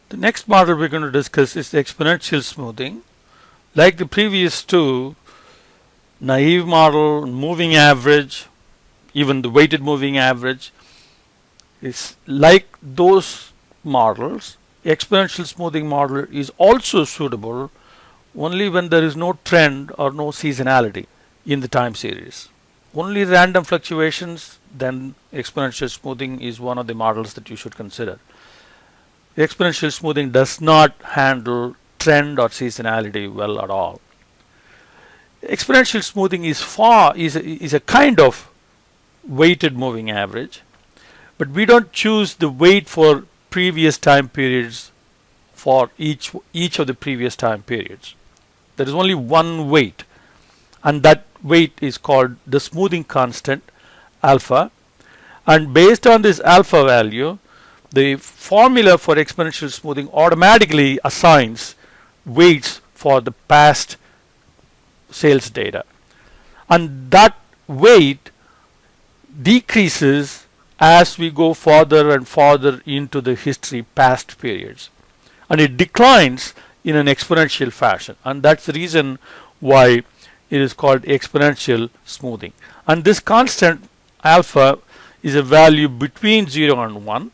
The next model we're going to discuss is the exponential smoothing. Like the previous two, naive model, moving average, even the weighted moving average, is like those models. Exponential smoothing model is also suitable only when there is no trend or no seasonality in the time series. Only random fluctuations, then exponential smoothing is one of the models that you should consider. Exponential smoothing does not handle trend or seasonality well at all. Exponential smoothing is a kind of weighted moving average, but we don't choose the weight for previous time periods for each of the previous time periods. There is only one weight, and that weight is called the smoothing constant alpha, and based on this alpha value, the formula for exponential smoothing automatically assigns weights for the past sales data, and that weight decreases as we go further and further into the history past periods, and it declines in an exponential fashion, and that's the reason why it is called exponential smoothing. And this constant alpha is a value between 0 and 1,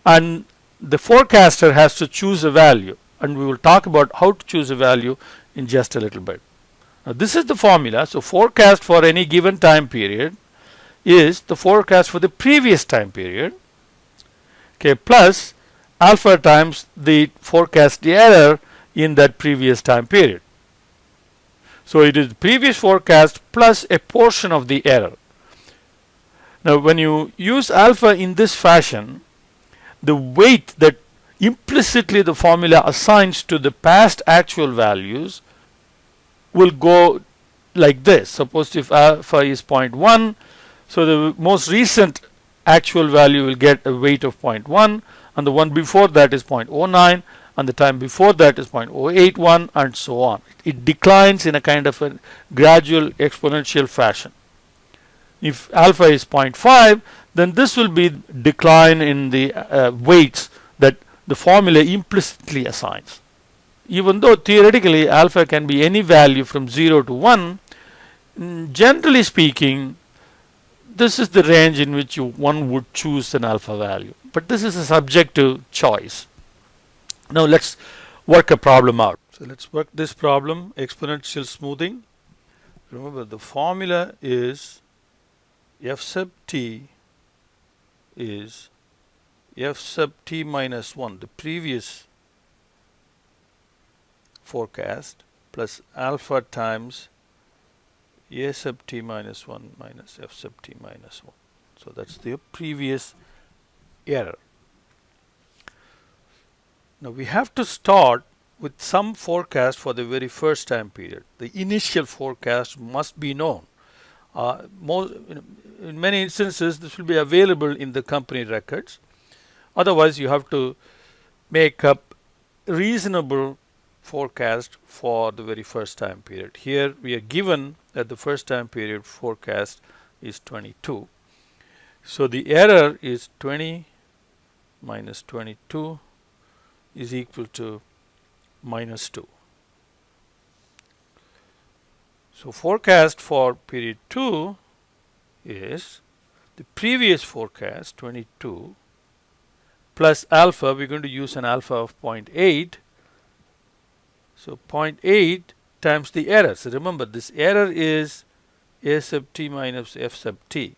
and the forecaster has to choose a value, and we will talk about how to choose a value in just a little bit. Now this is the formula. So forecast for any given time period is the forecast for the previous time period, okay, plus alpha times the forecast error in that previous time period. So it is the previous forecast plus a portion of the error. Now when you use alpha in this fashion, the weight that implicitly the formula assigns to the past actual values will go like this. Suppose if alpha is 0.1, so the most recent actual value will get a weight of 0.1, and the one before that is 0.09, and the time before that is 0.081, and so on. It declines in a kind of a gradual exponential fashion. If alpha is 0.5, then this will be decline in the weights that the formula implicitly assigns. Even though theoretically alpha can be any value from 0 to 1, generally speaking, this is the range in which one would choose an alpha value. But this is a subjective choice. Now let's work a problem out. So let's work this problem, exponential smoothing. Remember, the formula is f sub t is f sub t minus 1, the previous forecast, plus alpha times a sub t minus 1 minus f sub t minus 1. So that's the previous error. Now we have to start with some forecast for the very first time period. The initial forecast must be known. In many instances, this will be available in the company records. Otherwise, you have to make up reasonable forecast for the very first time period. Here we are given that the first time period forecast is 22. So the error is 20 minus 22 is equal to minus 2. So forecast for period 2 is the previous forecast 22 plus alpha. We're going to use an alpha of 0.8. So 0.8 times the error. So remember, this error is a sub t minus f sub t.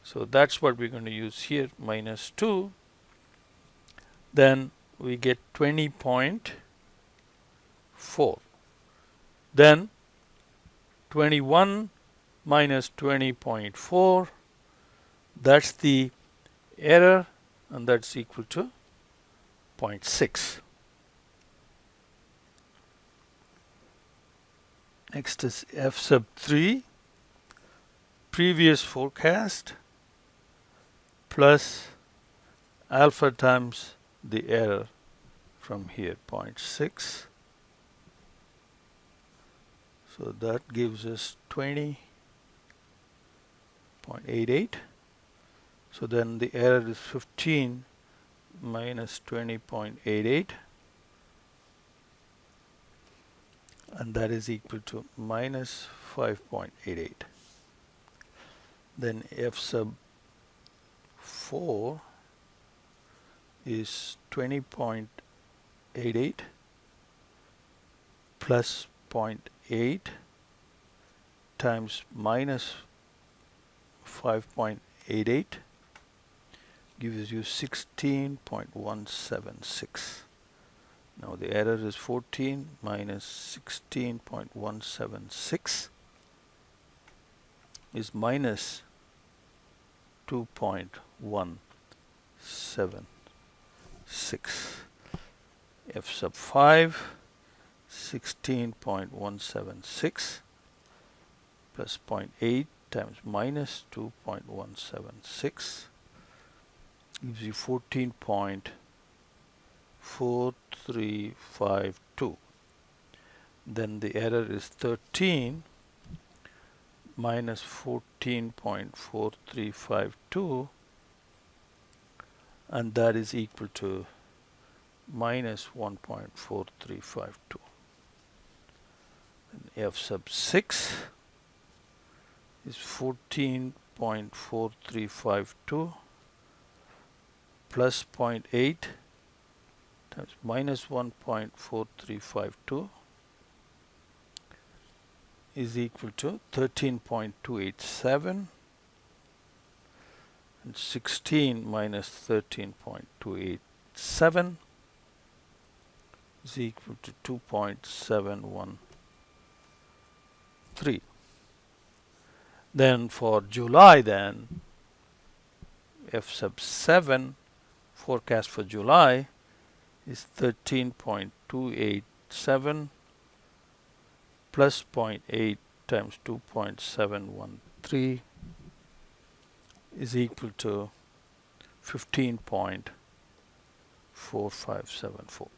So that's what we're going to use here, minus 2. Then we get 20.4. Then 21 minus 20.4, that's the error, and that's equal to 0.6. Next is f sub 3, previous forecast, plus alpha times the error from here, 0.6. So that gives us 20.88. So then the error is 15 minus 20.88, and that is equal to minus 5.88. Then f sub 4 is 20.88 plus 0.8 times minus 5.88 gives you 16.176. Now the error is 14 minus 16.176 is minus 2.176. F sub 5, 16.176 plus 0.8 times minus 2.176 gives you 14.4352. Then the error is 13 minus 14.4352, and that is equal to minus 1.4352. And f sub 6 is 14.4352 plus 0.8 times minus 1.4352 is equal to 13.287, and 16 minus 13.287 is equal to 2.713. Then for July, then f sub 7 forecast for July is 13.287 plus 0.8 times 2.713 is equal to 15.4574.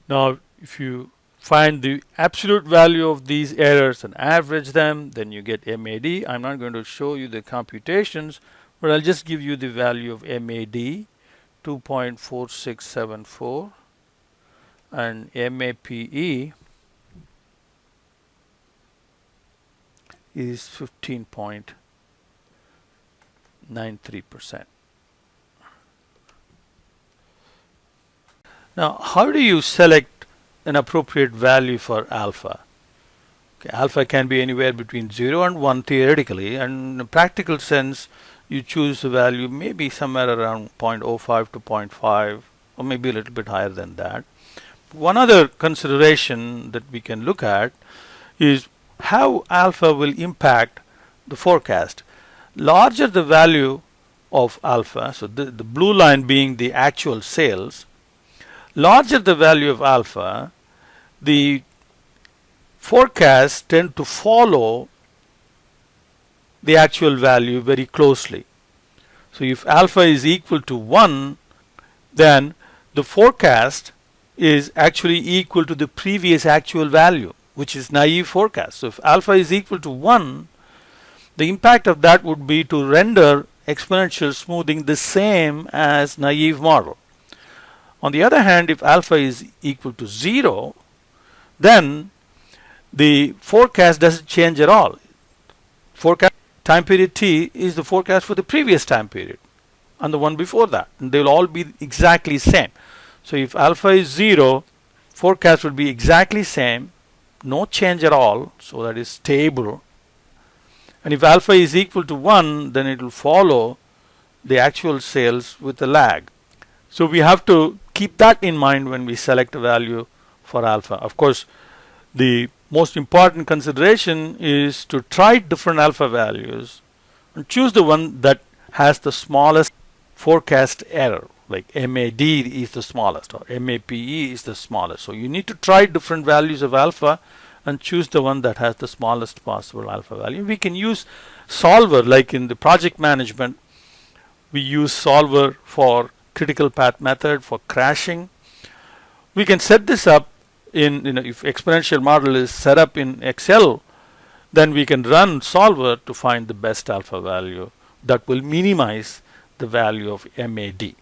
Now, if you find the absolute value of these errors and average them, then you get MAD. I'm not going to show you the computations, but I'll just give you the value of MAD, 2.4674, and MAPE is 15.93%. Now, how do you select an appropriate value for alpha? Okay, alpha can be anywhere between 0 and 1 theoretically, and in a practical sense, you choose a value maybe somewhere around 0.05 to 0.5, or maybe a little bit higher than that. One other consideration that we can look at is how alpha will impact the forecast. Larger the value of alpha, so the blue line being the actual sales, larger the value of alpha, the forecasts tend to follow the actual value very closely. So if alpha is equal to 1, then the forecast is actually equal to the previous actual value, which is naive forecast. So if alpha is equal to 1, the impact of that would be to render exponential smoothing the same as naive model. On the other hand, if alpha is equal to 0, then the forecast doesn't change at all. Forecast time period t is the forecast for the previous time period and the one before that, and they'll all be exactly same. So if alpha is 0, forecast will be exactly same, no change at all, so that is stable. And if alpha is equal to 1, then it will follow the actual sales with a lag. So we have to keep that in mind when we select a value for alpha. Of course, the most important consideration is to try different alpha values and choose the one that has the smallest forecast error, like MAD is the smallest or MAPE is the smallest. So you need to try different values of alpha and choose the one that has the smallest possible alpha value. We can use solver, like in the project management, we use solver for critical path method for crashing. We can set this up in, if exponential model is set up in Excel, then we can run solver to find the best alpha value that will minimize the value of MAD.